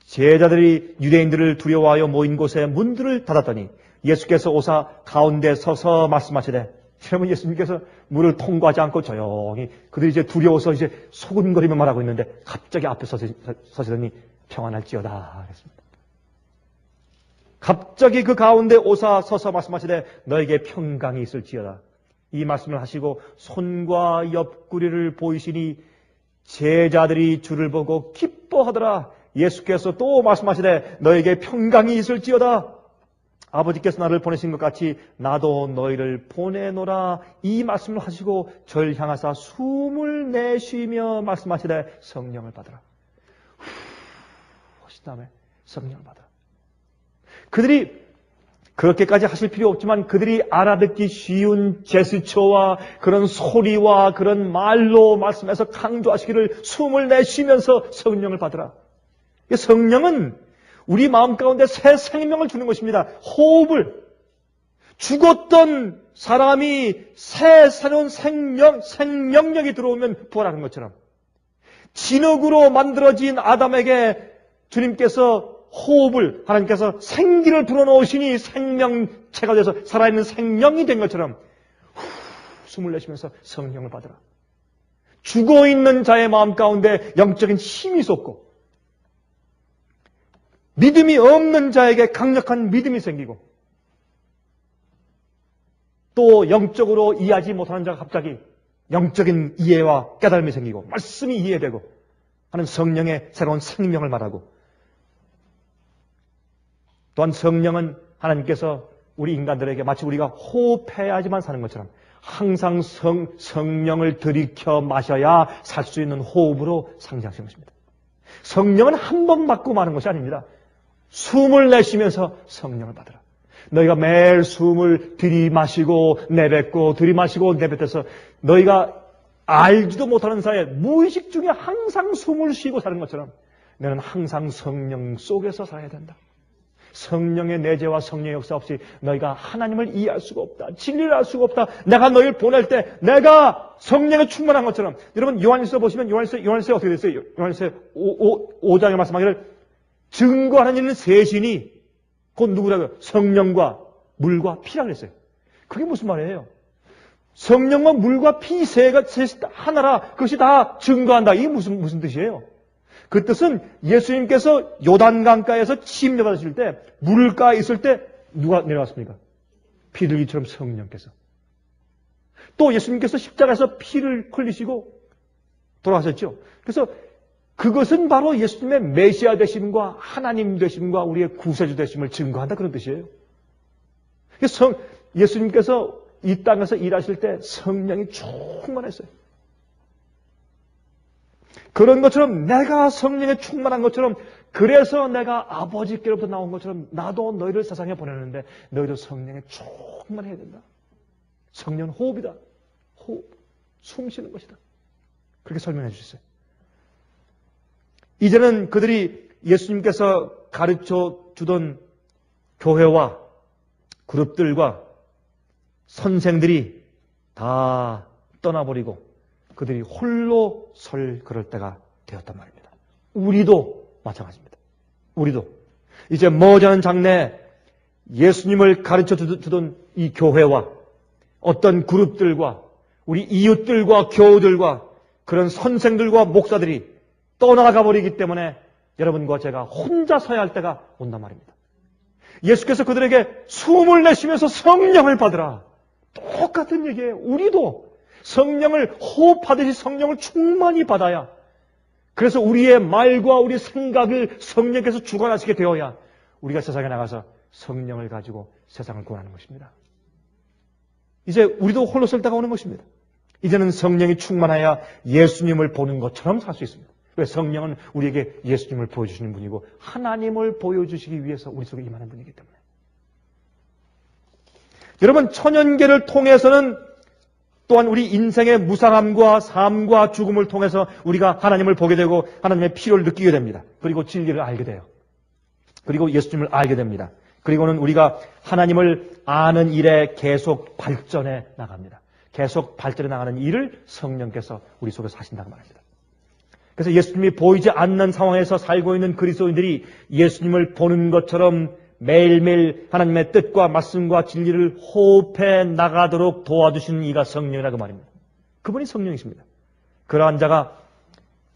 제자들이 유대인들을 두려워하여 모인 곳에 문들을 닫았더니 예수께서 오사 가운데 서서 말씀하시되, 여러분 예수님께서 물을 통과하지 않고 조용히 그들이 이제 두려워서 이제 소근거리며 말하고 있는데 갑자기 앞에 서시더니 평안할지어다 그랬습니다. 갑자기 그 가운데 오사 서서 말씀하시되 너에게 평강이 있을지어다. 이 말씀을 하시고 손과 옆구리를 보이시니 제자들이 주를 보고 기뻐하더라. 예수께서 또 말씀하시되 너에게 평강이 있을지어다. 아버지께서 나를 보내신 것 같이 나도 너희를 보내노라. 이 말씀을 하시고 절 향하사 숨을 내쉬며 말씀하시되 성령을 받으라. 하신 다음에 성령을 받으라. 그들이 그렇게까지 하실 필요 없지만 그들이 알아듣기 쉬운 제스처와 그런 소리와 그런 말로 말씀해서 강조하시기를 숨을 내쉬면서 성령을 받으라. 성령은 우리 마음 가운데 새 생명을 주는 것입니다. 호흡을. 죽었던 사람이 새 새로운 생명력이 들어오면 부활하는 것처럼 진흙으로 만들어진 아담에게 주님께서 호흡을, 하나님께서 생기를 불어넣으시니 생명체가 돼서 살아있는 생명이 된 것처럼 숨을 내쉬면서 성령을 받으라. 죽어있는 자의 마음 가운데 영적인 힘이 솟고 믿음이 없는 자에게 강력한 믿음이 생기고 또 영적으로 이해하지 못하는 자가 갑자기 영적인 이해와 깨달음이 생기고 말씀이 이해되고 하는 성령의 새로운 생명을 말하고 또한 성령은 하나님께서 우리 인간들에게 마치 우리가 호흡해야지만 사는 것처럼 항상 성령을 들이켜 마셔야 살 수 있는 호흡으로 상징하시는 것입니다. 성령은 한 번 맞고 마는 것이 아닙니다. 숨을 내쉬면서 성령을 받으라. 너희가 매일 숨을 들이마시고 내뱉고 들이마시고 내뱉어서 너희가 알지도 못하는 사이에 무의식 중에 항상 숨을 쉬고 사는 것처럼 너는 항상 성령 속에서 살아야 된다. 성령의 내재와 성령의 역사 없이 너희가 하나님을 이해할 수가 없다. 진리를 알 수가 없다. 내가 너희를 보낼 때 내가 성령에 충만한 것처럼 여러분 요한일서 보시면 요한일서에 어떻게 됐어요? 요한일서 5장에 말씀하기를 증거하는 이는 셋이니 곧 누구라고요? 성령과 물과 피라고 했어요. 그게 무슨 말이에요? 성령과 물과 피 셋이 하나라. 그것이 다 증거한다. 이게 무슨 뜻이에요? 그 뜻은 예수님께서 요단강가에서 침례 받으실 때 물가에 있을 때 누가 내려왔습니까? 비둘기처럼 성령께서. 또 예수님께서 십자가에서 피를 흘리시고 돌아가셨죠. 그래서 그것은 바로 예수님의 메시아 되심과 하나님 되심과 우리의 구세주 되심을 증거한다 그런 뜻이에요. 예수님께서 이 땅에서 일하실 때 성령이 충만했어요. 그런 것처럼 내가 성령에 충만한 것처럼 그래서 내가 아버지께로부터 나온 것처럼 나도 너희를 세상에 보내는데 너희도 성령에 충만해야 된다. 성령은 호흡이다. 호흡. 숨 쉬는 것이다. 그렇게 설명해 주셨어요. 이제는 그들이 예수님께서 가르쳐 주던 교회와 그룹들과 선생들이 다 떠나버리고 그들이 홀로 설 그럴 때가 되었단 말입니다. 우리도 마찬가지입니다. 우리도 이제 머지않은 장래에 예수님을 가르쳐 주던 이 교회와 어떤 그룹들과 우리 이웃들과 교우들과 그런 선생들과 목사들이 떠나가 버리기 때문에 여러분과 제가 혼자 서야 할 때가 온단 말입니다. 예수께서 그들에게 숨을 내쉬면서 성령을 받으라. 똑같은 얘기예요. 우리도 성령을 호흡하듯이 성령을 충만히 받아야 그래서 우리의 말과 우리 생각을 성령께서 주관하시게 되어야 우리가 세상에 나가서 성령을 가지고 세상을 구원하는 것입니다. 이제 우리도 홀로 설 때가 오는 것입니다. 이제는 성령이 충만하여 예수님을 보는 것처럼 살 수 있습니다. 왜? 성령은 우리에게 예수님을 보여주시는 분이고 하나님을 보여주시기 위해서 우리 속에 임하는 분이기 때문에 여러분 천연계를 통해서는 또한 우리 인생의 무상함과 삶과 죽음을 통해서 우리가 하나님을 보게 되고 하나님의 필요를 느끼게 됩니다. 그리고 진리를 알게 돼요. 그리고 예수님을 알게 됩니다. 그리고는 우리가 하나님을 아는 일에 계속 발전해 나갑니다. 계속 발전해 나가는 일을 성령께서 우리 속에서 하신다고 말합니다. 그래서 예수님이 보이지 않는 상황에서 살고 있는 그리스도인들이 예수님을 보는 것처럼 매일매일 하나님의 뜻과 말씀과 진리를 호흡해 나가도록 도와주시는 이가 성령이라 그 말입니다. 그분이 성령이십니다. 그러한 자가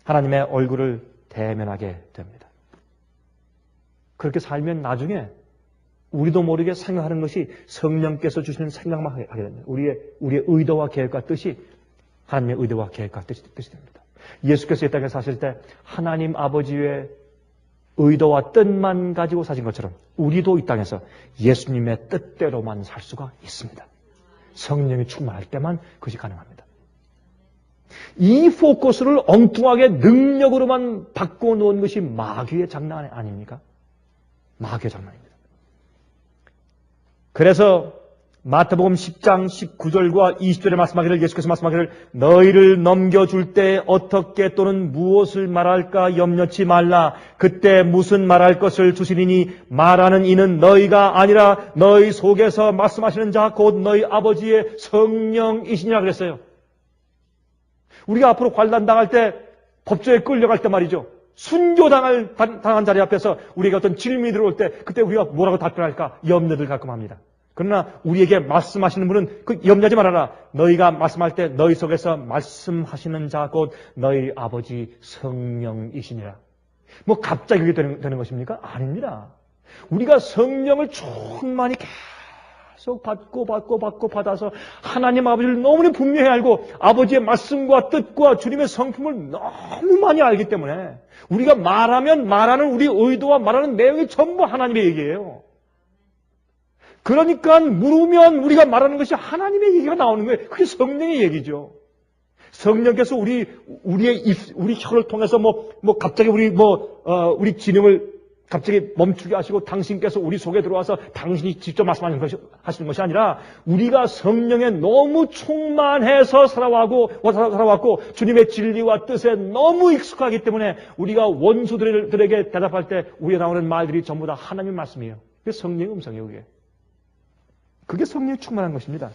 하나님의 얼굴을 대면하게 됩니다. 그렇게 살면 나중에 우리도 모르게 생각하는 것이 성령께서 주시는 생각만 하게 됩니다. 우리의 의도와 계획과 뜻이 하나님의 의도와 계획과 뜻이 됩니다. 예수께서 이 땅에 사실 때 하나님 아버지의 의도와 뜻만 가지고 사신 것처럼 우리도 이 땅에서 예수님의 뜻대로만 살 수가 있습니다. 성령이 충만할 때만 그것이 가능합니다. 이 포커스를 엉뚱하게 능력으로만 바꿔놓은 것이 마귀의 장난 아닙니까? 마귀의 장난입니다. 그래서 마태복음 10장 19절과 20절에 말씀하기를 예수께서 말씀하기를 너희를 넘겨줄 때 어떻게 또는 무엇을 말할까 염려치 말라. 그때 무슨 말할 것을 주시리니 말하는 이는 너희가 아니라 너희 속에서 말씀하시는 자 곧 너희 아버지의 성령이시니라 그랬어요. 우리가 앞으로 관람당할 때 법조에 끌려갈 때 말이죠. 순교당한 자리 앞에서 우리가 어떤 질문이 들어올 때 그때 우리가 뭐라고 답변할까 염려들 가끔 합니다. 그러나 우리에게 말씀하시는 분은 그 염려하지 말아라. 너희가 말씀할 때 너희 속에서 말씀하시는 자 곧 너희 아버지 성령이시니라. 뭐 갑자기 그게 되는 것입니까? 아닙니다. 우리가 성령을 충만히 계속 받아서 하나님 아버지를 너무나 분명히 알고 아버지의 말씀과 뜻과 주님의 성품을 너무 많이 알기 때문에 우리가 말하면 말하는 우리 의도와 말하는 내용이 전부 하나님의 얘기예요. 그러니까 물으면 우리가 말하는 것이 하나님의 얘기가 나오는 거예요. 그게 성령의 얘기죠. 성령께서 우리 혀를 통해서 갑자기 우리 진흥을 갑자기 멈추게 하시고 당신께서 우리 속에 들어와서 당신이 직접 하시는 것이 아니라 우리가 성령에 너무 충만해서 살아왔고 주님의 진리와 뜻에 너무 익숙하기 때문에 우리가 원수들에게 대답할 때 우리에 나오는 말들이 전부 다 하나님의 말씀이에요. 그게 성령의 음성이에요. 그게 성령이 충만한 것입니다.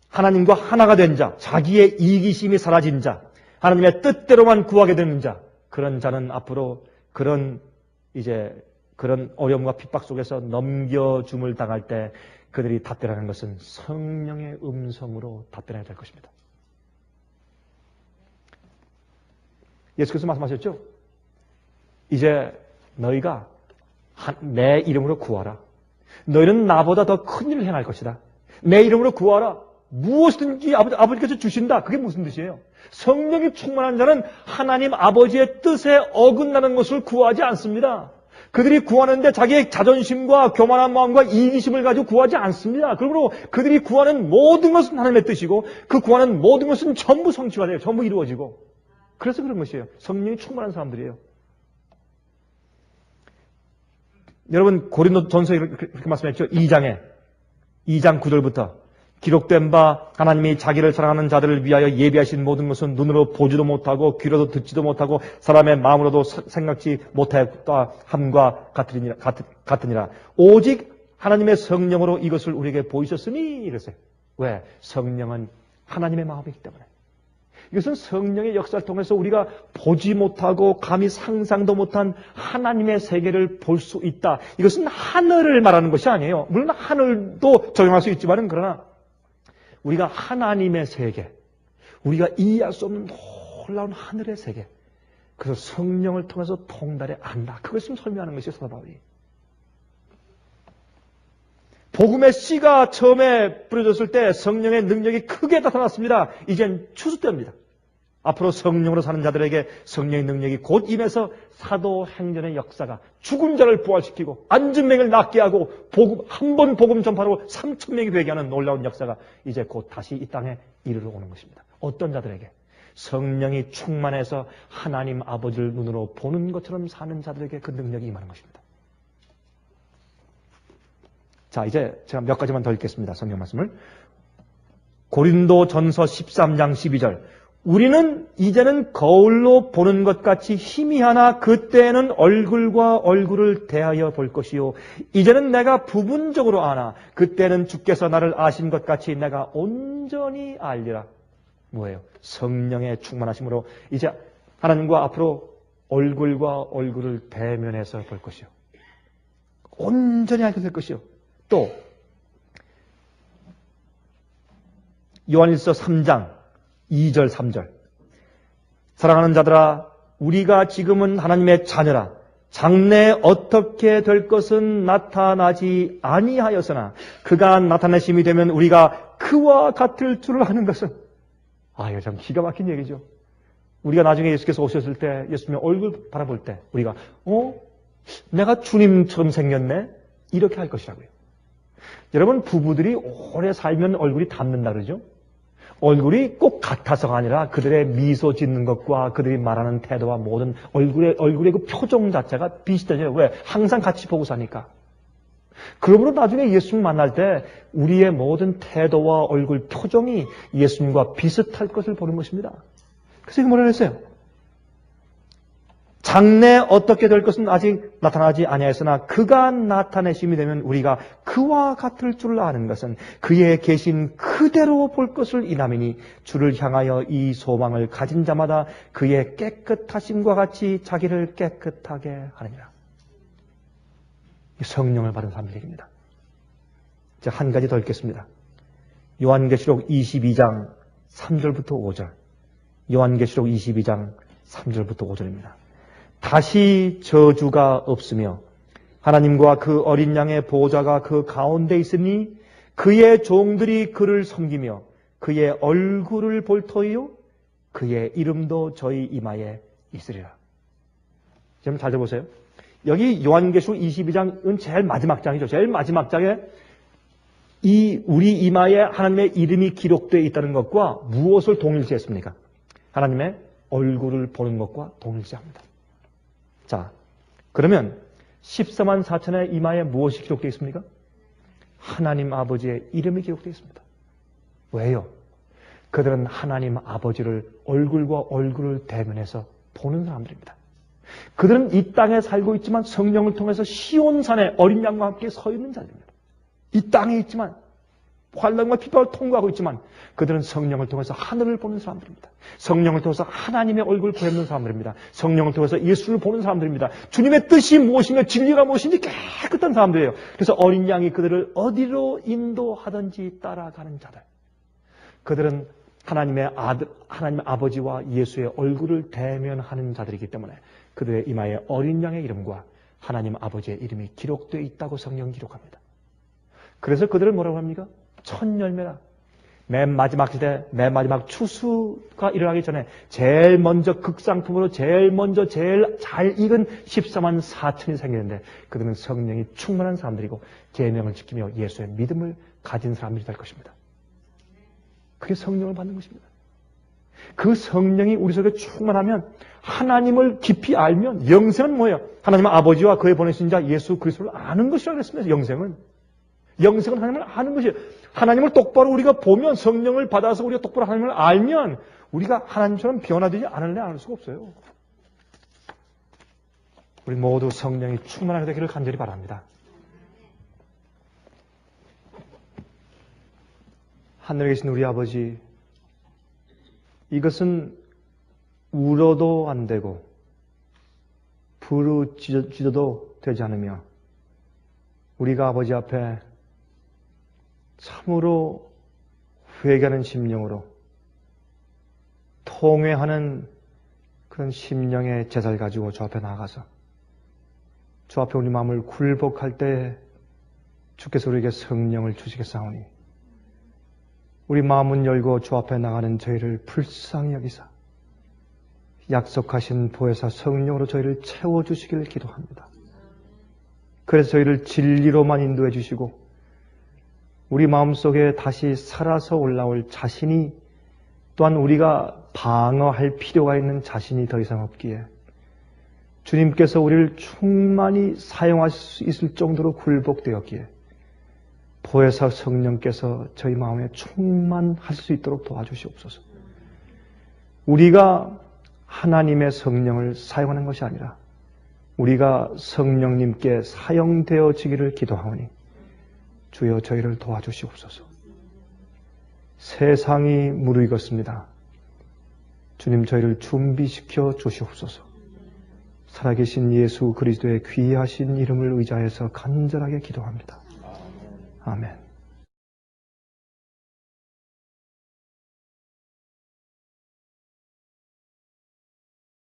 하나님과 하나가 된 자, 자기의 이기심이 사라진 자, 하나님의 뜻대로만 구하게 되는 자, 그런 자는 앞으로 그런 어려움과 핍박 속에서 넘겨줌을 당할 때 그들이 답변하는 것은 성령의 음성으로 답변해야 될 것입니다. 예수께서 말씀하셨죠? 이제 너희가 내 이름으로 구하라. 너희는 나보다 더 큰 일을 행할 것이다. 내 이름으로 구하라. 무엇이든지 아버지께서 주신다. 그게 무슨 뜻이에요? 성령이 충만한 자는 하나님 아버지의 뜻에 어긋나는 것을 구하지 않습니다. 그들이 구하는데 자기의 자존심과 교만한 마음과 이기심을 가지고 구하지 않습니다. 그러므로 그들이 구하는 모든 것은 하나님의 뜻이고 그 구하는 모든 것은 전부 성취가 돼요. 전부 이루어지고. 그래서 그런 것이에요. 성령이 충만한 사람들이에요. 여러분 고린도전서에 그렇게 말씀했죠. 2장 9절부터 기록된 바 하나님이 자기를 사랑하는 자들을 위하여 예비하신 모든 것은 눈으로 보지도 못하고 귀로도 듣지도 못하고 사람의 마음으로도 생각지 못하였다 함과 같으니라. 오직 하나님의 성령으로 이것을 우리에게 보이셨으니 이랬어요. 왜? 성령은 하나님의 마음이기 때문에. 이것은 성령의 역사를 통해서 우리가 보지 못하고 감히 상상도 못한 하나님의 세계를 볼 수 있다. 이것은 하늘을 말하는 것이 아니에요. 물론 하늘도 적용할 수 있지만 그러나 우리가 하나님의 세계, 우리가 이해할 수 없는 놀라운 하늘의 세계, 그래서 성령을 통해서 통달해 안다. 그것을 설명하는 것이 사도 바울이. 복음의 씨가 처음에 뿌려졌을 때 성령의 능력이 크게 나타났습니다. 이젠 추수 때입니다. 앞으로 성령으로 사는 자들에게 성령의 능력이 곧 임해서 사도행전의 역사가 죽은 자를 부활시키고 앉은 맹을 낫게 하고 한 번 복음 전파로 3,000명이 되게 하는 놀라운 역사가 이제 곧 다시 이 땅에 이르러 오는 것입니다. 어떤 자들에게? 성령이 충만해서 하나님 아버지를 눈으로 보는 것처럼 사는 자들에게 그 능력이 임하는 것입니다. 자, 이제 제가 몇 가지만 더 읽겠습니다. 성경 말씀을. 고린도전서 13장 12절. 우리는 이제는 거울로 보는 것 같이 희미하나 그때는 얼굴과 얼굴을 대하여 볼 것이요. 이제는 내가 부분적으로 아나 그때는 주께서 나를 아신 것 같이 내가 온전히 알리라. 뭐예요? 성령의 충만하심으로 이제 하나님과 앞으로 얼굴과 얼굴을 대면해서 볼 것이요. 온전히 알게 될 것이요. 또 요한일서 3장 2절 3절 사랑하는 자들아 우리가 지금은 하나님의 자녀라 장래에 어떻게 될 것은 나타나지 아니하였으나 그가 나타내심이 되면 우리가 그와 같을 줄을 아는 것은 이거 참 기가 막힌 얘기죠. 우리가 나중에 예수께서 오셨을 때 예수님의 얼굴 바라볼 때 우리가 내가 주님처럼 생겼네? 이렇게 할 것이라고요. 여러분 부부들이 오래 살면 얼굴이 닮는다 그러죠? 얼굴이 꼭 같아서가 아니라 그들의 미소 짓는 것과 그들이 말하는 태도와 모든 얼굴의 그 표정 자체가 비슷해져요. 왜? 항상 같이 보고 사니까. 그러므로 나중에 예수님 만날 때 우리의 모든 태도와 얼굴 표정이 예수님과 비슷할 것을 보는 것입니다. 그래서 이거 뭐라 그랬어요? 장래 어떻게 될 것은 아직 나타나지 아니하였으나 그가 나타내심이 되면 우리가 그와 같을 줄 아는 것은 그의 계신 그대로 볼 것을 인함이니 주를 향하여 이 소망을 가진 자마다 그의 깨끗하심과 같이 자기를 깨끗하게 하느니라. 성령을 받은 사람들 얘기입니다. 이제 한 가지 더 읽겠습니다. 요한계시록 22장 3절부터 5절. 요한계시록 22장 3절부터 5절입니다. 다시 저주가 없으며 하나님과 그 어린 양의 보호자가 그 가운데 있으니 그의 종들이 그를 섬기며 그의 얼굴을 볼 터이요 그의 이름도 저희 이마에 있으리라. 지금 잘 들어보세요. 여기 요한계시록 22장은 제일 마지막 장이죠. 제일 마지막 장에 우리 이마에 하나님의 이름이 기록되어 있다는 것과 무엇을 동일시했습니까? 하나님의 얼굴을 보는 것과 동일시합니다. 자, 그러면 14만 4천의 이마에 무엇이 기록되어 있습니까? 하나님 아버지의 이름이 기록되어 있습니다. 왜요? 그들은 하나님 아버지를 얼굴과 얼굴을 대면해서 보는 사람들입니다. 그들은 이 땅에 살고 있지만 성령을 통해서 시온산에 어린 양과 함께 서 있는 자들입니다. 이 땅에 있지만 환난과 비박을 통과하고 있지만 그들은 성령을 통해서 하늘을 보는 사람들입니다. 성령을 통해서 하나님의 얼굴을 보는 사람들입니다. 성령을 통해서 예수를 보는 사람들입니다. 주님의 뜻이 무엇이며 진리가 무엇인지 깨끗한 사람들이에요. 그래서 어린 양이 그들을 어디로 인도하든지 따라가는 자들. 그들은 하나님의 아버지와 예수의 얼굴을 대면하는 자들이기 때문에 그들의 이마에 어린 양의 이름과 하나님 아버지의 이름이 기록되어 있다고 성경은 기록합니다. 그래서 그들을 뭐라고 합니까? 첫 열매라. 맨 마지막 시대, 맨 마지막 추수가 일어나기 전에 제일 먼저 극상품으로 제일 잘 익은 14만 4천이 생기는데 그들은 성령이 충만한 사람들이고 계명을 지키며 예수의 믿음을 가진 사람들이 될 것입니다. 그게 성령을 받는 것입니다. 그 성령이 우리 속에 충만하면 하나님을 깊이 알면 영생은 뭐예요? 하나님 아버지와 그의 보내신 자 예수 그리스도를 아는 것이라고 했습니다. 영생은 하나님을 아는 것이에요. 하나님을 똑바로 우리가 보면 성령을 받아서 우리가 똑바로 하나님을 알면 우리가 하나님처럼 변화되지 않을래 않을 수가 없어요. 우리 모두 성령이 충만하게 되기를 간절히 바랍니다. 하늘에 계신 우리 아버지, 이것은 울어도 안 되고 부르짖어도 되지 않으며 우리가 아버지 앞에 참으로 회개하는 심령으로 통회하는 그런 심령의 제사를 가지고 주 앞에 나가서 주 앞에 우리 마음을 굴복할 때 주께서 우리에게 성령을 주시겠사오니 우리 마음은 열고 주 앞에 나가는 저희를 불쌍히 여기사 약속하신 보혜사 성령으로 저희를 채워주시기를 기도합니다. 그래서 저희를 진리로만 인도해 주시고 우리 마음속에 다시 살아서 올라올 자신이 또한 우리가 방어할 필요가 있는 자신이 더 이상 없기에 주님께서 우리를 충만히 사용할 수 있을 정도로 굴복되었기에 보혜사 성령께서 저희 마음에 충만할 수 있도록 도와주시옵소서. 우리가 하나님의 성령을 사용하는 것이 아니라 우리가 성령님께 사용되어지기를 기도하오니 주여 저희를 도와주시옵소서. 세상이 무르익었습니다. 주님 저희를 준비시켜 주시옵소서. 살아계신 예수 그리스도의 귀하신 이름을 의지하여서 간절하게 기도합니다. 아멘.